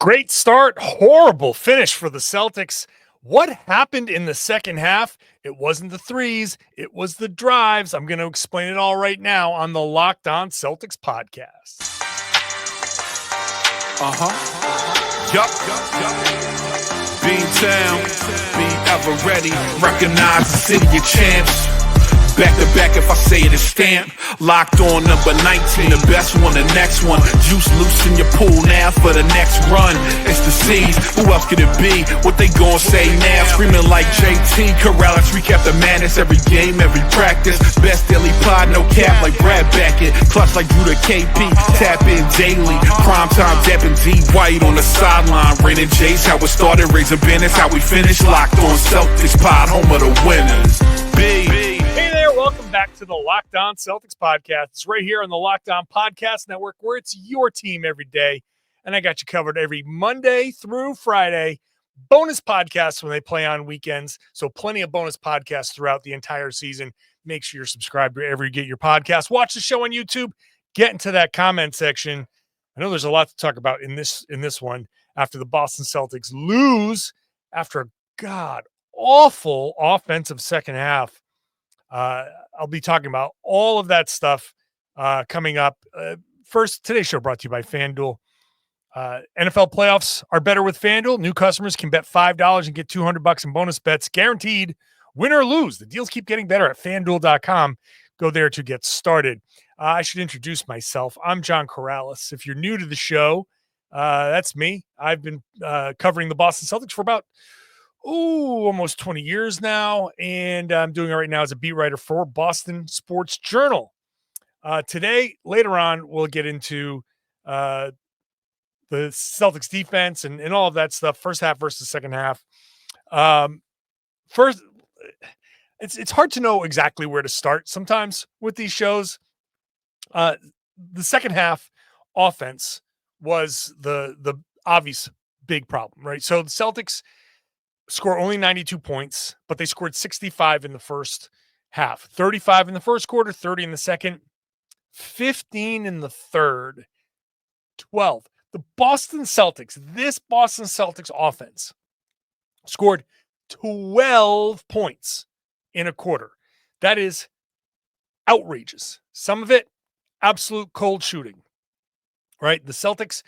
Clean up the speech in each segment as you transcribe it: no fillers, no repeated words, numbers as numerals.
Great start, horrible finish for the Celtics. What happened in the second half? It wasn't the threes, it was the drives. I'm going to explain it all right now on the Locked On Celtics podcast. Yup. Beantown, be ever ready. Recognize the city of champs. Back to back, if I say it, it's stamped. Locked on number 19, the best one, the next one. Juice loose in your pool now for the next run. It's the C's, who else could it be? What they gon' say now? Screaming like JT, Karalis, recap the madness. Every game, every practice. Best daily pod, no cap like Brad Beckett. Clutch like Drew to KP, tap in daily. Primetime dapping D White on the sideline. Raining Jays, how it started, raising banners, how we finished. Locked on Celtics pod, home of the winners. Hey there, welcome back to the Locked On Celtics podcast. It's right here on the Locked On Podcast Network, where it's your team every day. And I got you covered every Monday through Friday. Bonus podcasts when they play on weekends. So plenty of bonus podcasts throughout the entire season. Make sure you're subscribed wherever you get your podcast. Watch the show on YouTube. Get into that comment section. I know there's a lot to talk about in this one after the Boston Celtics lose after a god-awful offensive second half. I'll be talking about all of that stuff coming up. First, today's show brought to you by FanDuel. NFL playoffs are better with FanDuel. New customers can bet $5 and get $200 in bonus bets, guaranteed, win or lose. The deals keep getting better at FanDuel.com. Go there to get started. I should introduce myself. I'm John Karalis. If you're new to the show, that's me. I've been covering the Boston Celtics for about almost 20 years now, and I'm doing it right now as a beat writer for Boston Sports Journal. Today, later on, we'll get into the Celtics defense and all of that stuff, first half versus second half. First, it's hard to know exactly where to start sometimes with these shows. The second half offense was the obvious big problem, right? So the Celtics score only 92 points, but they scored 65 in the first half, 35 in the first quarter, 30 in the second, 15 in the third, 12. The Boston Celtics, this Boston Celtics offense scored 12 points in a quarter. That is outrageous. Some of it, absolute cold shooting, right? The Celtics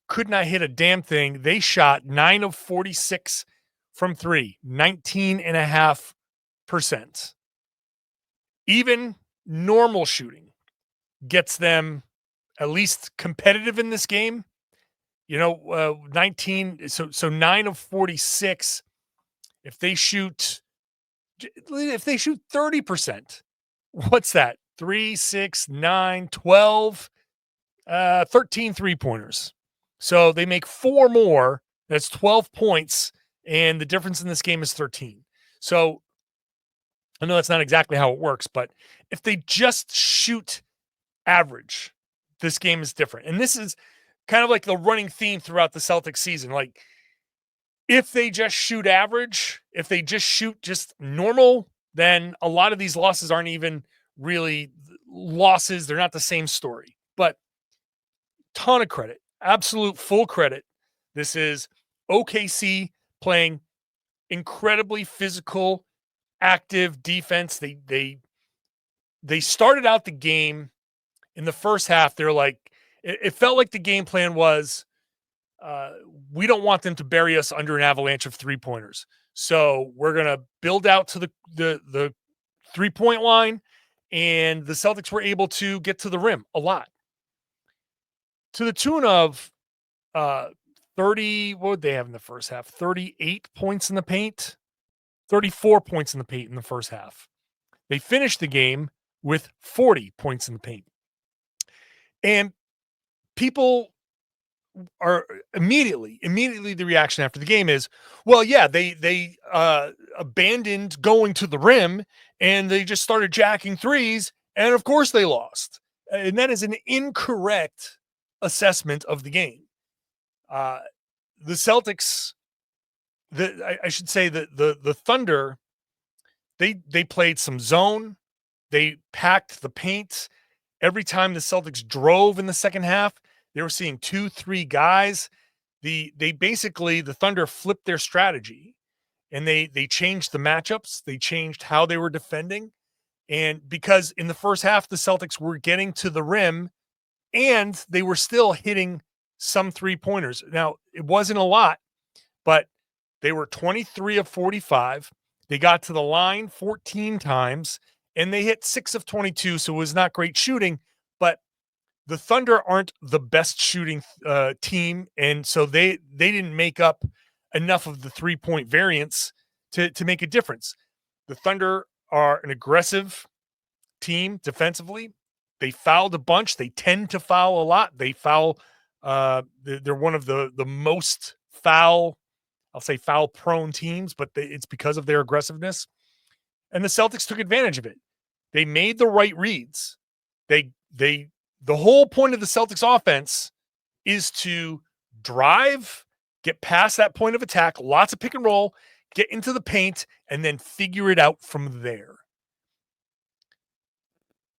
could not hit a damn thing. They shot 9 of 46 from three, 19.5%. Even normal shooting gets them at least competitive in this game. 19. So 9 of 46. If they shoot 30%, what's that? 3, 6, 9, 12, 13 3-pointers. So they make 4 more. That's 12 points. And the difference in this game is 13. So I know that's not exactly how it works, but if they just shoot average, this game is different. And this is kind of like the running theme throughout the Celtics season. Like, if they just shoot average, if they just shoot just normal, then a lot of these losses aren't even really losses. They're not the same story. But ton of credit, absolute full credit. This is OKC playing incredibly physical, active defense. They started out the game in the first half. They're like, it felt like the game plan was, we don't want them to bury us under an avalanche of 3-pointers. So we're going to build out to the 3-point line, and the Celtics were able to get to the rim a lot. To the tune of 30, what would they have in the first half? 38 points in the paint, 34 points in the paint in the first half. They finished the game with 40 points in the paint. And people are immediately the reaction after the game is, well, yeah, they abandoned going to the rim and they just started jacking threes, and of course they lost. And that is an incorrect assessment of the game. The Celtics, I should say that the Thunder, they played some zone. They packed the paint. Every time the Celtics drove in the second half, they were seeing 2-3 guys. they basically, the Thunder flipped their strategy, and they changed the matchups, they changed how they were defending. And because in the first half, the Celtics were getting to the rim and they were still hitting some 3-pointers. Now, it wasn't a lot, but they were 23 of 45. They got to the line 14 times and they hit 6 of 22. So it was not great shooting, but the Thunder aren't the best shooting team. And so they didn't make up enough of the 3-point variance to make a difference. The Thunder are an aggressive team defensively. They fouled a bunch. They tend to foul a lot. They foul. They're one of the most foul, I'll say foul prone teams, but it's because of their aggressiveness. And the Celtics took advantage of it. They made the right reads. The whole point of the Celtics offense is to drive, get past that point of attack, lots of pick and roll, get into the paint, and then figure it out from there.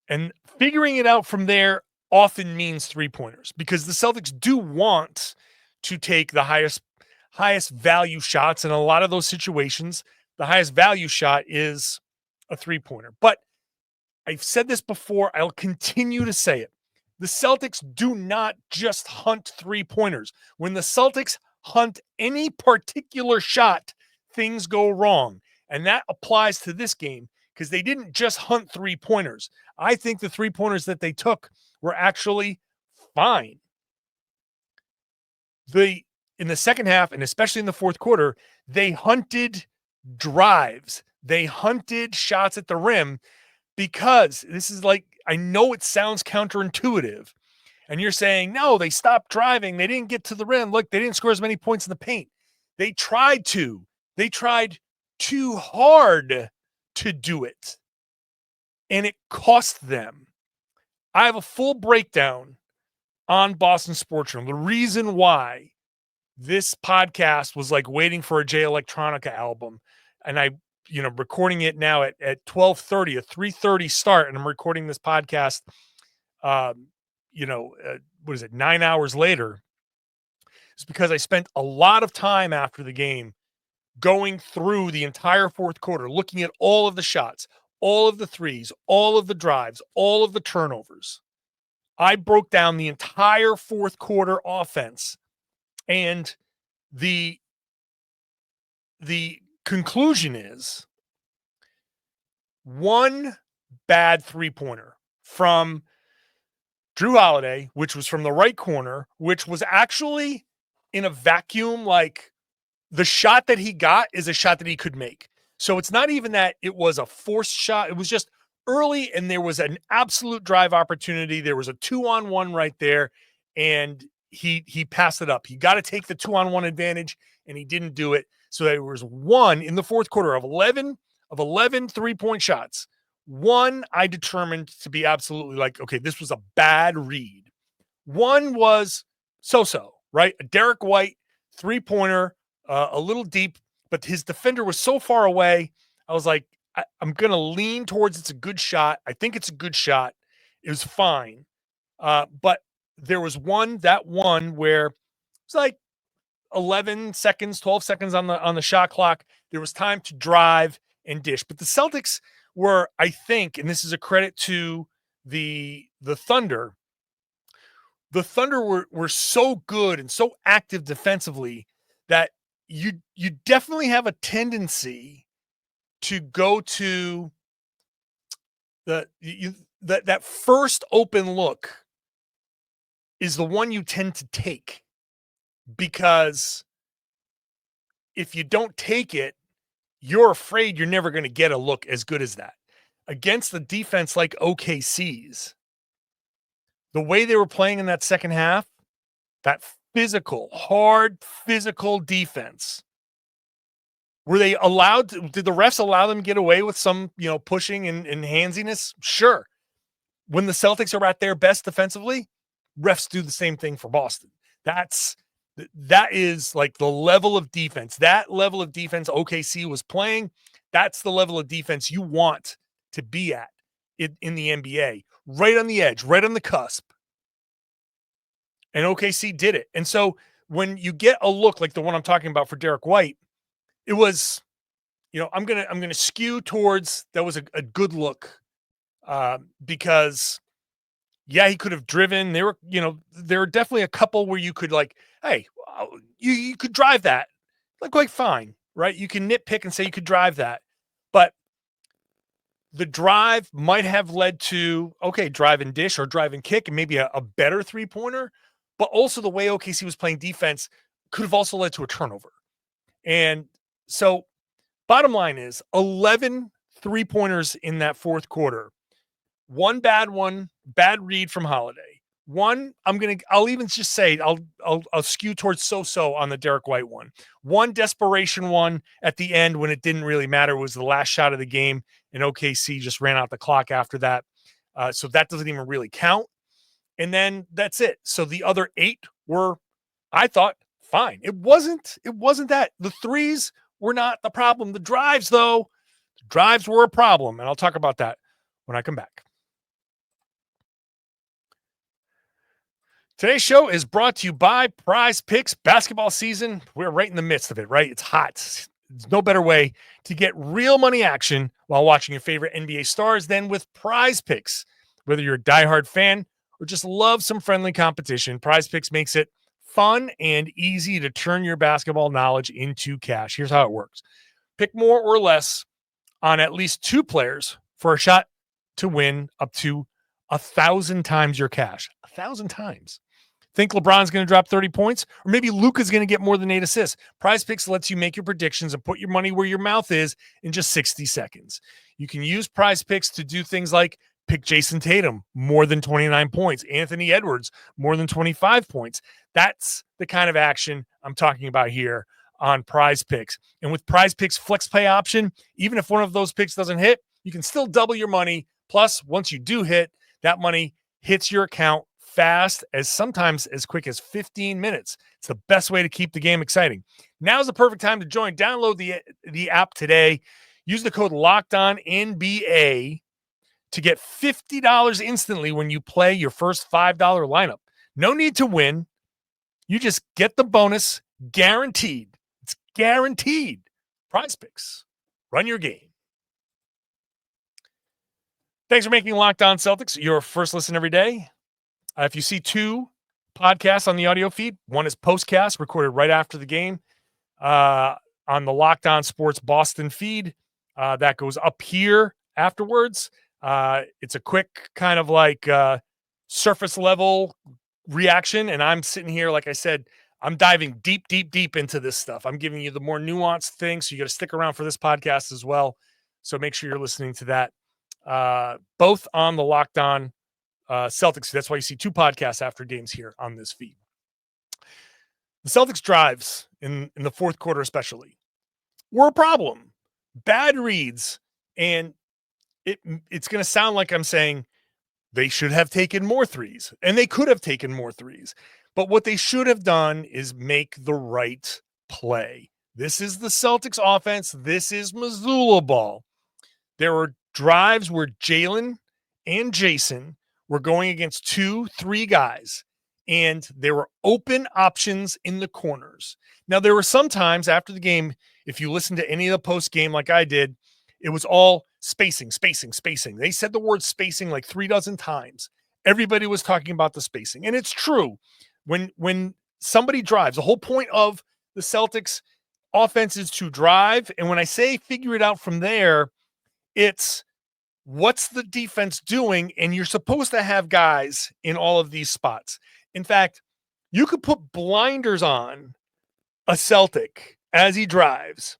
And figuring it out from there often means 3-pointers, because the Celtics do want to take the highest value shots. In a lot of those situations, the highest value shot is a 3-pointer. But I've said this before, I'll continue to say it. The Celtics do not just hunt 3-pointers. When the Celtics hunt any particular shot, things go wrong. And that applies to this game, because they didn't just hunt 3-pointers. I think the 3-pointers that they took were actually fine. In the second half, and especially in the fourth quarter, they hunted drives. They hunted shots at the rim, because this is like, I know it sounds counterintuitive. And you're saying, no, they stopped driving. They didn't get to the rim. Look, they didn't score as many points in the paint. They tried to. They tried too hard to do it. And it cost them. I have a full breakdown on Boston Sports Room. The reason why this podcast was like waiting for a Jay Electronica album. And I, recording it now at 12:30, a 3:30 start. And I'm recording this podcast, 9 hours later. It's because I spent a lot of time after the game going through the entire fourth quarter, looking at all of the shots, all of the threes, all of the drives, all of the turnovers. I broke down the entire fourth quarter offense, and the conclusion is one bad 3-pointer from Drew Holiday, which was from the right corner, which was actually in a vacuum. Like, the shot that he got is a shot that he could make. So it's not even that it was a forced shot. It was just early, and there was an absolute drive opportunity. There was a 2-on-1 right there, and he passed it up. He got to take the 2-on-1 advantage, and he didn't do it. So there was one in the fourth quarter of 11 3-point shots. One I determined to be absolutely like, okay, this was a bad read. One was so-so, right? A Derek White 3-pointer, a little deep, but his defender was so far away. I was like, I'm going to lean towards it's a good shot. I think it's a good shot. It was fine. But there was one where it's like 11 seconds, 12 seconds on the shot clock. There was time to drive and dish. But the Celtics were, I think, and this is a credit to the Thunder, the Thunder were so good and so active defensively that you definitely have a tendency to go to that first open look is the one you tend to take, because if you don't take it, you're afraid you're never going to get a look as good as that. Against the defense like OKC's, the way they were playing in that second half, that hard physical defense, did the refs allow them to get away with some, pushing and handsiness? Sure. When the Celtics are at their best defensively, refs do the same thing for Boston. That is like the level of defense. That level of defense OKC was playing, that's the level of defense you want to be at in the NBA. Right on the edge, right on the cusp. And OKC did it. And so when you get a look like the one I'm talking about for Derek White, it was, I'm gonna skew towards that was a good look, because yeah, he could have driven. There were definitely a couple where you could like, hey, you could drive that, like fine, right? You can nitpick and say you could drive that, but the drive might have led to, okay, drive and dish or drive and kick and maybe a better 3-pointer, but also the way OKC was playing defense could have also led to a turnover. And so bottom line is 11 3-pointers in that fourth quarter. One bad read from Holiday. I'll even just say I'll skew towards so on the Derek White one. One desperation one at the end when it didn't really matter. It was the last shot of the game, and OKC just ran out the clock after that. So that doesn't even really count. And then that's it. So the other 8 were, I thought, fine. It wasn't that. The threes were not the problem. The drives, though, were a problem. And I'll talk about that when I come back. Today's show is brought to you by Prize Picks. Basketball season, we're right in the midst of it, right? It's hot. There's no better way to get real money action while watching your favorite NBA stars than with Prize Picks. Whether you're a diehard fan or just love some friendly competition, Prize Picks makes it fun and easy to turn your basketball knowledge into cash. Here's how it works. Pick more or less on at least 2 players for a shot to win up to 1,000 times your cash. 1,000 times. Think LeBron's going to drop 30 points? Or maybe Luka's going to get more than 8 assists. Prize Picks lets you make your predictions and put your money where your mouth is in just 60 seconds. You can use Prize Picks to do things like pick Jayson Tatum more than 29 points, Anthony Edwards more than 25 points. That's the kind of action I'm talking about here on Prize Picks. And with Prize Picks Flex Pay option, even if one of those picks doesn't hit, you can still double your money. Plus, once you do hit, that money hits your account fast, as sometimes as quick as 15 minutes. It's the best way to keep the game exciting. Now's the perfect time to join. Download the app today. Use the code LOCKEDONNBA to get $50 instantly when you play your first $5 lineup. No need to win. You just get the bonus guaranteed. It's guaranteed. Prize Picks. Run your game. Thanks for making Locked On Celtics your first listen every day. If you see 2 podcasts on the audio feed, one is Postcast, recorded right after the game on the Locked On Sports Boston feed. That goes up here afterwards. It's a quick kind of like surface level reaction, and I'm sitting here, like I said, I'm diving deep into this stuff. I'm giving you the more nuanced things, so you got to stick around for this podcast as well. So make sure you're listening to that. Both on the Locked On Celtics. That's why you see 2 podcasts after games here on this feed. The Celtics drives in the fourth quarter especially were a problem. Bad reads, and it's going to sound like I'm saying they should have taken more threes, and they could have taken more threes. But what they should have done is make the right play. This is the Celtics offense. This is Missoula ball. There were drives where Jaylen and Jayson were going against 2-3 guys, and there were open options in the corners. Now, there were some times after the game, if you listen to any of the post game like I did, it was all spacing. They said the word spacing like 3 dozen times. Everybody was talking about the spacing, and it's true. When somebody drives, the whole point of the Celtics offense is to drive, and when I say figure it out from there, it's what's the defense doing? And you're supposed to have guys in all of these spots. In fact, you could put blinders on a Celtic as he drives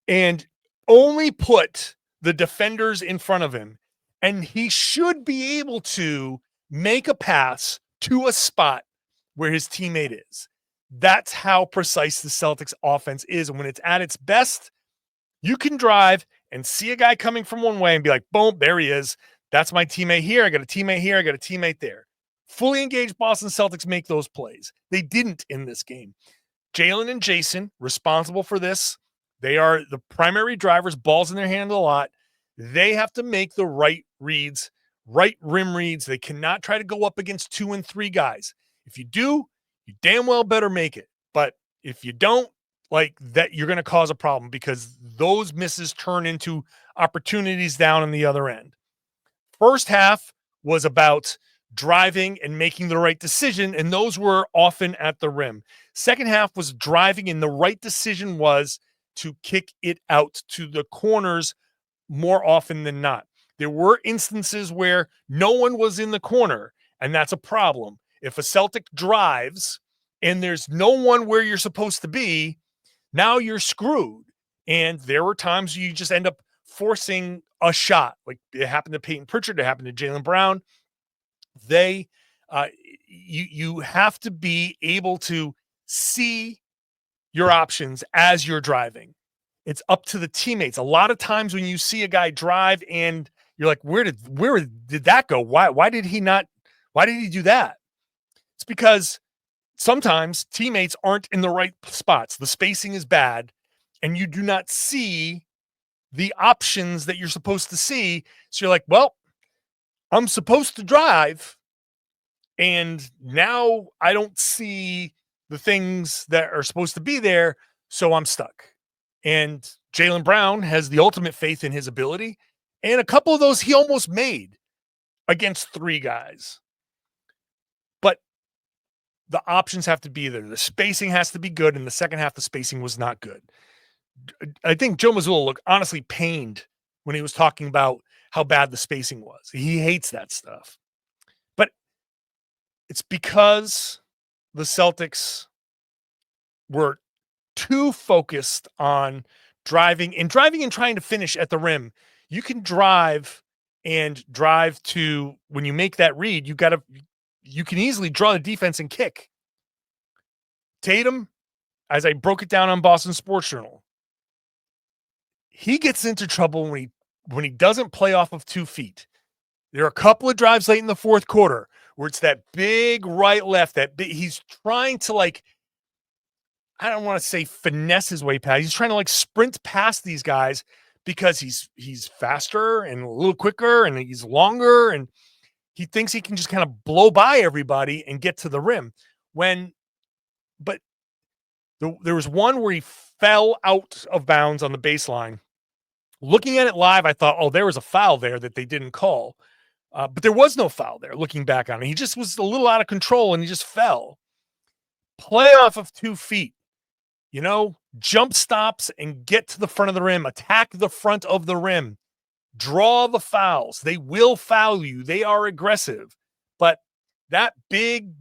and only put the defenders in front of him, and he should be able to make a pass to a spot where his teammate is. That's how precise the Celtics offense is. And when it's at its best, you can drive and see a guy coming from one way and be like, boom, there he is. That's my teammate here. I got a teammate here. I got a teammate there. Fully engaged Boston Celtics make those plays. They didn't in this game. Jaylen and Jayson, responsible for this. They are the primary drivers, balls in their hand a lot. They have to make the right reads, right rim reads. They cannot try to go up against 2 and 3 guys. If you do, you damn well better make it. But if you don't, like that, you're going to cause a problem because those misses turn into opportunities down on the other end. First half was about driving and making the right decision, and those were often at the rim. Second half was driving, and the right decision was to kick it out to the corners more often than not. There were instances where no one was in the corner, and that's a problem. If a Celtic drives and there's no one where you're supposed to be, now you're screwed. And there were times you just end up forcing a shot. Like it happened to Peyton Pritchard, it happened to Jaylen Brown. You have to be able to see your options as you're driving. It's up to the teammates. A lot of times when you see a guy drive and you're like, where did that go? Why did he do that? It's because sometimes teammates aren't in the right spots. The spacing is bad and you do not see the options that you're supposed to see. So you're like, well, I'm supposed to drive and now I don't see the things that are supposed to be there. So I'm stuck. And Jaylen Brown has the ultimate faith in his ability. And a couple of those he almost made against three guys. But the options have to be there. The spacing has to be good. In the second half, the spacing was not good. I think Joe Mazzulla looked honestly pained when he was talking about how bad the spacing was. He hates that stuff. But it's because the Celtics were too focused on driving and trying to finish at the rim. You can drive to when you make that read, you can easily draw the defense and kick. Tatum, as I broke it down on Boston Sports Journal, he gets into trouble when he doesn't play off of 2 feet. There are a couple of drives late in the fourth quarter where it's that big right left he's trying to I don't want to say finesse his way past. He's trying to sprint past these guys because he's faster and a little quicker and he's longer and he thinks he can just kind of blow by everybody and get to the rim. But there was one where he fell out of bounds on the baseline. Looking at it live, I thought, oh, there was a foul there that they didn't call. But there was no foul there looking back on it. He just was a little out of control and he just fell. Play off of 2 feet. Jump stops and get to the front of the rim, attack the front of the rim, draw the fouls. They will foul you. They are aggressive. But that big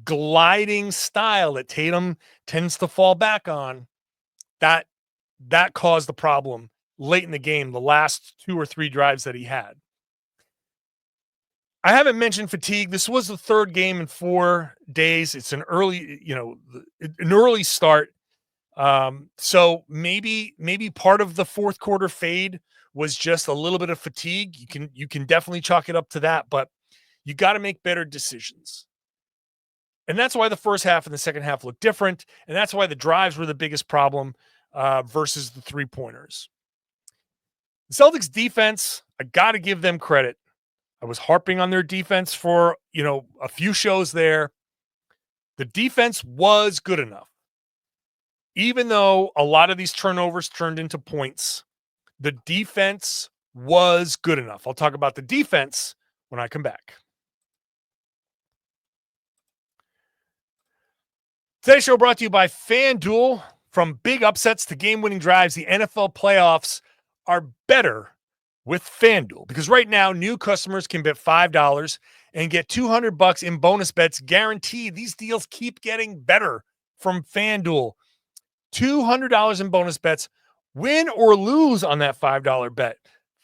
gliding style that Tatum tends to fall back on, that caused the problem late in the game, the last 2 or 3 drives that he had. I haven't mentioned fatigue. This was the third game in 4 days. It's an early start. So maybe part of the fourth quarter fade was just a little bit of fatigue. You can definitely chalk it up to that, but you got to make better decisions. And that's why the first half and the second half look different. And that's why the drives were the biggest problem versus the 3-pointers. The Celtics defense, I got to give them credit. I was harping on their defense for, a few shows there. The defense was good enough. Even though a lot of these turnovers turned into points, the defense was good enough. I'll talk about the defense when I come back. Today's show brought to you by FanDuel. From big upsets to game-winning drives, the NFL playoffs are better with FanDuel. Because right now, new customers can bet $5 and get $200 in bonus bets guaranteed. These deals keep getting better from FanDuel. $200 in bonus bets, win or lose on that $5 bet.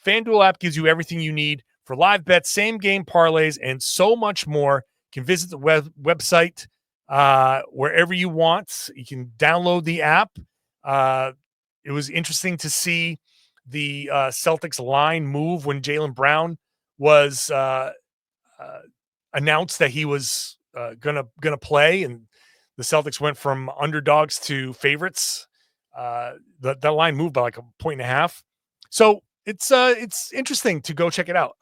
FanDuel app gives you everything you need for live bets, same game parlays, and so much more. You can visit the website wherever you want. You can download the app. It was interesting to see the Celtics line move when Jaylen Brown was announced that he was gonna play, and the Celtics went from underdogs to favorites. That line moved by 1.5 points. So it's interesting to go check it out.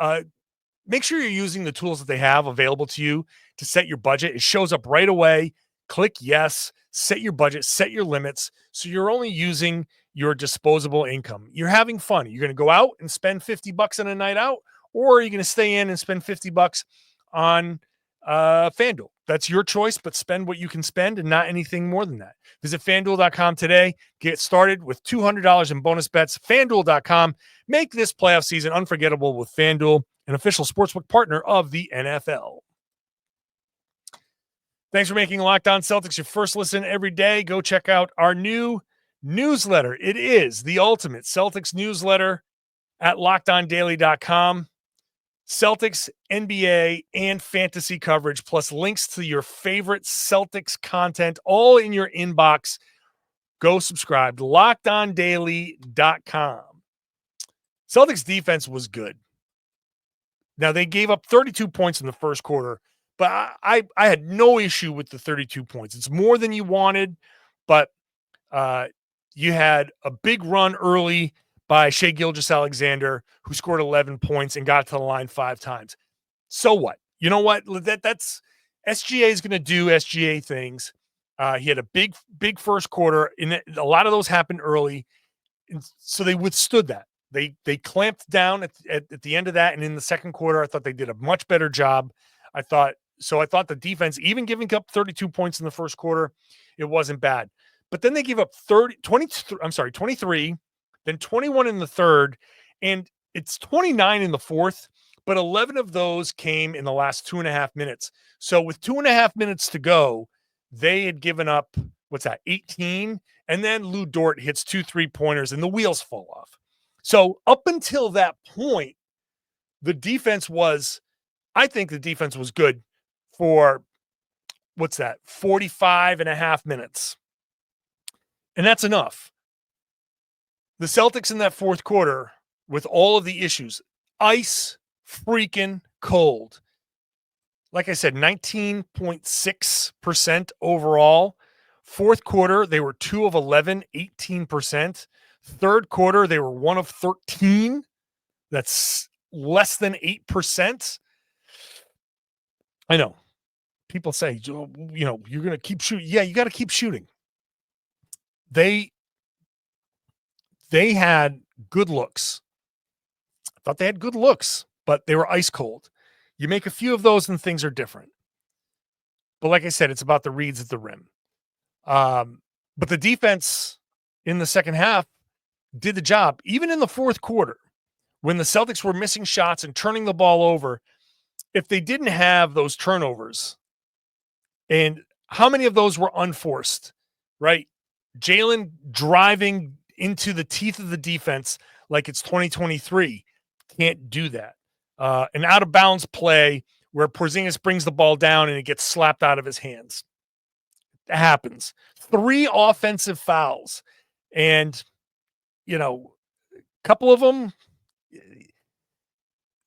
Make sure you're using the tools that they have available to you to set your budget. It shows up right away. Click yes, set your budget, set your limits. So you're only using your disposable income. You're having fun. You're going to go out and spend $50 on a night out, or are you going to stay in and spend $50 on FanDuel? That's your choice, but spend what you can spend and not anything more than that. Visit FanDuel.com today. Get started with $200 in bonus bets. FanDuel.com. Make this playoff season unforgettable with FanDuel, an official sportsbook partner of the NFL. Thanks for making Locked On Celtics your first listen every day. Go check out our new newsletter. It is the ultimate Celtics newsletter at LockedOnDaily.com. Celtics, NBA, and fantasy coverage, plus links to your favorite Celtics content, all in your inbox. Go subscribe to LockedOnDaily.com. Celtics defense was good. Now, they gave up 32 points in the first quarter, but I had no issue with the 32 points. It's more than you wanted, but you had a big run early by Shai Gilgeous-Alexander, who scored 11 points and got to the line 5 times. So what? You know what? That's SGA is going to do SGA things. He had a big first quarter, and a lot of those happened early, and so they withstood that. They clamped down at the end of that, and in the second quarter, I thought they did a much better job. I thought the defense, even giving up 32 points in the first quarter, it wasn't bad. But then they gave up 23, then 21 in the third, and it's 29 in the fourth, but 11 of those came in the last 2.5 minutes. So with 2.5 minutes to go, they had given up, 18? And then Lou Dort hits 2 3-pointers and the wheels fall off. So up until that point, I think the defense was good for 45.5 minutes. And that's enough. The Celtics in that fourth quarter, with all of the issues, ice freaking cold. Like I said, 19.6% overall. Fourth quarter, they were 2 of 11, 18%. Third quarter, they were 1 of 13. That's less than 8%. I know. People say, you're going to keep shooting. Yeah, you got to keep shooting. They had good looks. I thought they had good looks, but they were ice cold. You make a few of those and things are different. But like I said, it's about the reads at the rim. But the defense in the second half did the job. Even in the fourth quarter, when the Celtics were missing shots and turning the ball over, if they didn't have those turnovers, and how many of those were unforced, right? Jaylen driving into the teeth of the defense like it's 2023. Can't do that. An out-of-bounds play where Porzingis brings the ball down and it gets slapped out of his hands. It happens. 3 offensive fouls. And, a couple of them,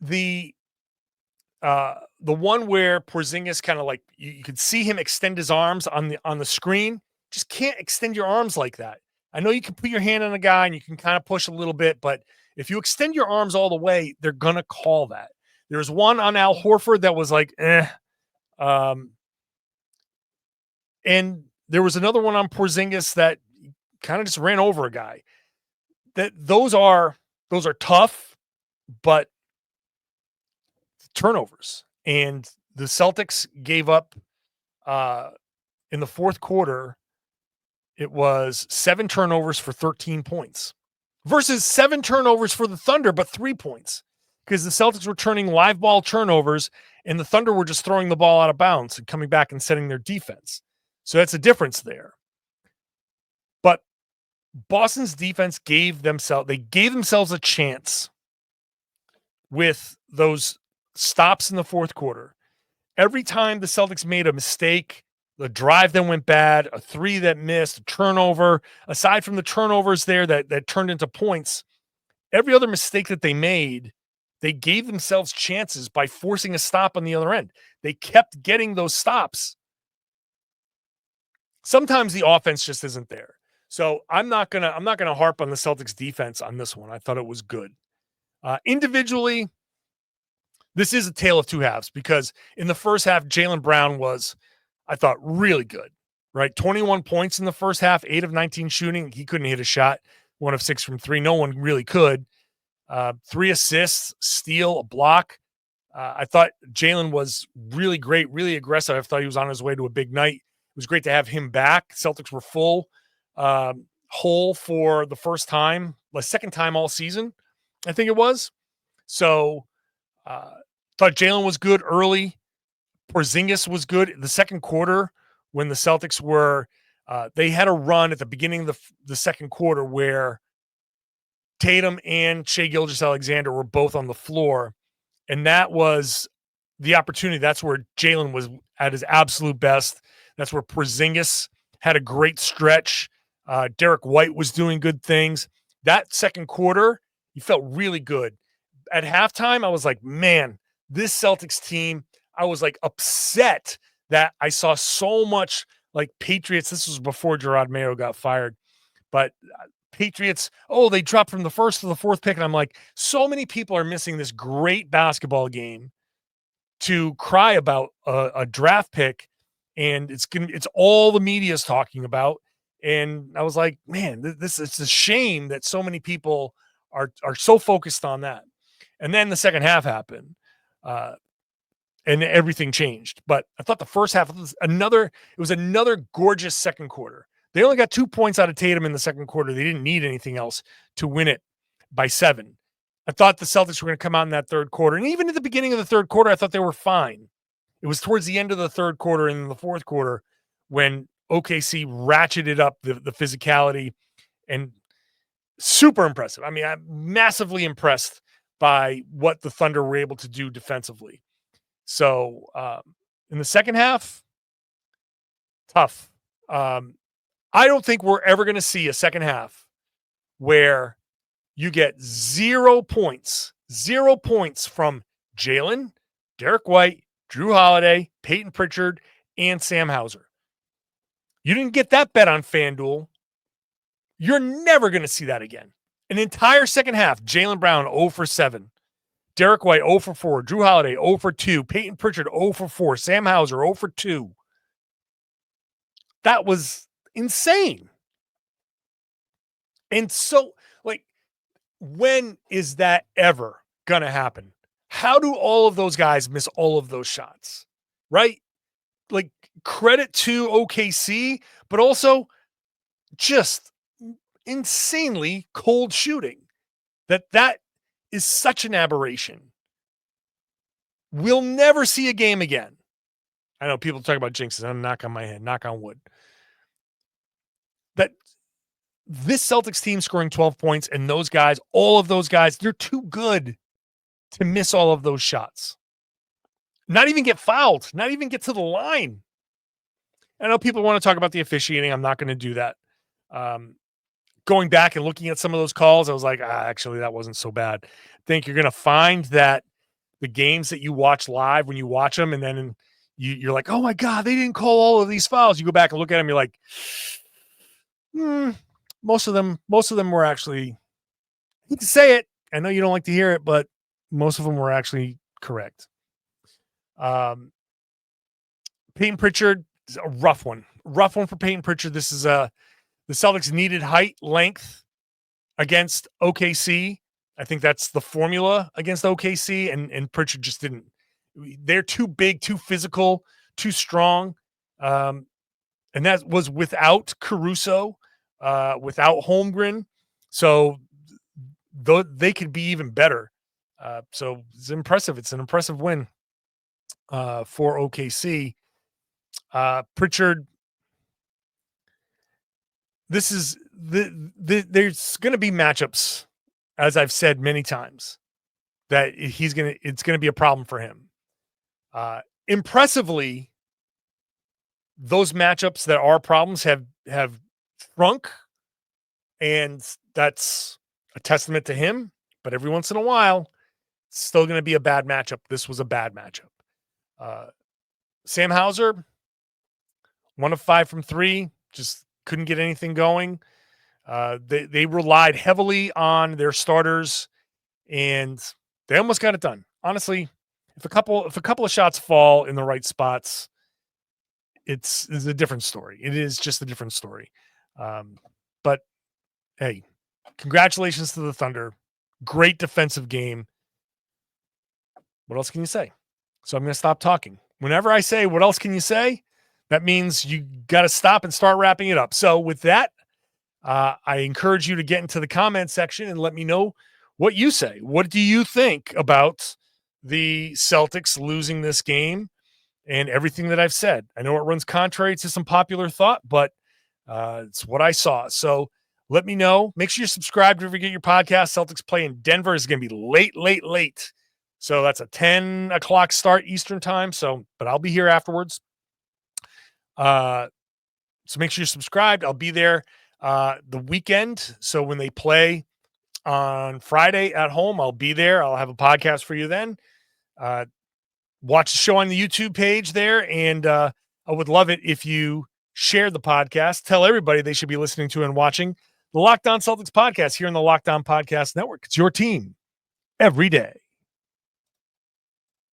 the one where Porzingis kind of like, you could see him extend his arms on the screen. Just can't extend your arms like that. I know you can put your hand on a guy and you can kind of push a little bit, but if you extend your arms all the way, they're going to call that. There's one on Al Horford that was like, and there was another one on Porzingis that kind of just ran over a guy. Those are tough, but turnovers. And the Celtics gave up in the fourth quarter, it was 7 turnovers for 13 points versus 7 turnovers for the Thunder, but 3 points, because the Celtics were turning live ball turnovers and the Thunder were just throwing the ball out of bounds and coming back and setting their defense. So that's a difference there. But Boston's defense gave themselves a chance with those stops in the fourth quarter. Every time the Celtics made a mistake, the drive that went bad, a 3 that missed, a turnover, aside from the turnovers there that turned into points, every other mistake that they made, they gave themselves chances by forcing a stop on the other end. They kept getting those stops. Sometimes the offense just isn't there. So I'm not gonna harp on the Celtics defense on this one. I thought it was good. Individually, this is a tale of two halves, because in the first half, Jaylen Brown was, I thought, really good. right? 21 points in the first half, 8 of 19 shooting. He couldn't hit a shot, 1 of 6 from 3. No one really could. 3 assists, steal, a block. I thought Jaylen was really great, really aggressive. I thought he was on his way to a big night. It was great to have him back. Celtics were full, whole for the first time, the second time all season, I think it was. So thought Jaylen was good early. Porzingis was good. The second quarter, when the Celtics were, they had a run at the beginning of the second quarter where Tatum and Shai Gilgeous-Alexander were both on the floor. And that was the opportunity. That's where Jaylen was at his absolute best. That's where Porzingis had a great stretch. Derek White was doing good things. That second quarter, he felt really good. At halftime, I was like, man, this Celtics team, I was like upset that I saw so much like Patriots. This was before Gerard Mayo got fired. But Patriots, they dropped from the first to the fourth pick. And I'm like, so many people are missing this great basketball game to cry about a draft pick. And it's all the media is talking about. And I was like, man, it's a shame that so many people are so focused on that. And then the second half happened. And everything changed. But I thought the first half was another gorgeous second quarter. They only got 2 points out of Tatum in the second quarter. They didn't need anything else to win it by 7. I thought the Celtics were going to come out in that third quarter. And even at the beginning of the third quarter, I thought they were fine. It was towards the end of the third quarter and in the fourth quarter when OKC ratcheted up the physicality, and super impressive. I mean, I'm massively impressed by what the Thunder were able to do defensively. So in the second half, tough. I don't think we're ever going to see a second half where you get 0 points from Jaylen, Derek White, Drew Holiday, Peyton Pritchard, and Sam Hauser. You didn't get that bet on FanDuel. You're never going to see that again. An entire second half, Jaylen Brown 0 for 7. Derek White 0 for 4. Drew Holiday 0 for 2. Peyton Pritchard 0 for 4. Sam Hauser 0 for 2. That was insane. And so, like, when is that ever going to happen? How do all of those guys miss all of those shots? Right? Like, credit to OKC, but also just insanely cold shooting. That is such an aberration. We'll never see a game again. I know people talk about jinxes. I'm knock on my head, knock on wood. That this Celtics team scoring 12 points and those guys, all of those guys, they're too good to miss all of those shots. Not even get fouled, not even get to the line. I know people want to talk about the officiating. I'm not going to do that. Going back and looking at some of those calls, I was like, actually, that wasn't so bad. I think you're going to find that the games that you watch live, when you watch them and then you're like, oh my God, they didn't call all of these fouls. You go back and look at them, you're like, most of them were actually, I hate to say it, I know you don't like to hear it, but most of them were actually correct. Peyton Pritchard is a rough one for Peyton Pritchard. This is the Celtics needed height, length against OKC. I think that's the formula against OKC, and Pritchard just didn't. They're too big, too physical, too strong. And that was without Caruso, without Holmgren. So they could be even better. So it's impressive. It's an impressive win for OKC. Pritchard, this is there's going to be matchups, as I've said many times, that it's going to be a problem for him. Impressively, those matchups that are problems have shrunk, and that's a testament to him. But every once in a while, it's still going to be a bad matchup. This was a bad matchup. Sam Hauser, 1 of 5 from 3, just couldn't get anything going. They relied heavily on their starters, and they almost got it done. Honestly, if a couple of shots fall in the right spots, it's a different story. It is just a different story. But hey, congratulations to the Thunder. Great defensive game. What else can you say? So I'm going to stop talking. Whenever I say, what else can you say? That means you got to stop and start wrapping it up. So with that, I encourage you to get into the comment section and let me know what you say. What do you think about the Celtics losing this game and everything that I've said? I know it runs contrary to some popular thought, but it's what I saw. So let me know. Make sure you're subscribed wherever you get your podcast. Celtics play in Denver is going to be late. So that's a 10 o'clock start Eastern time. So, but I'll be here afterwards. So make sure you're subscribed. I'll be there the weekend. So when they play on Friday at home, I'll be there. I'll have a podcast for you then. Watch the show on the YouTube page there. And I would love it if you share the podcast. Tell everybody they should be listening to and watching the Locked On Celtics podcast here on the Locked On Podcast Network. It's your team every day.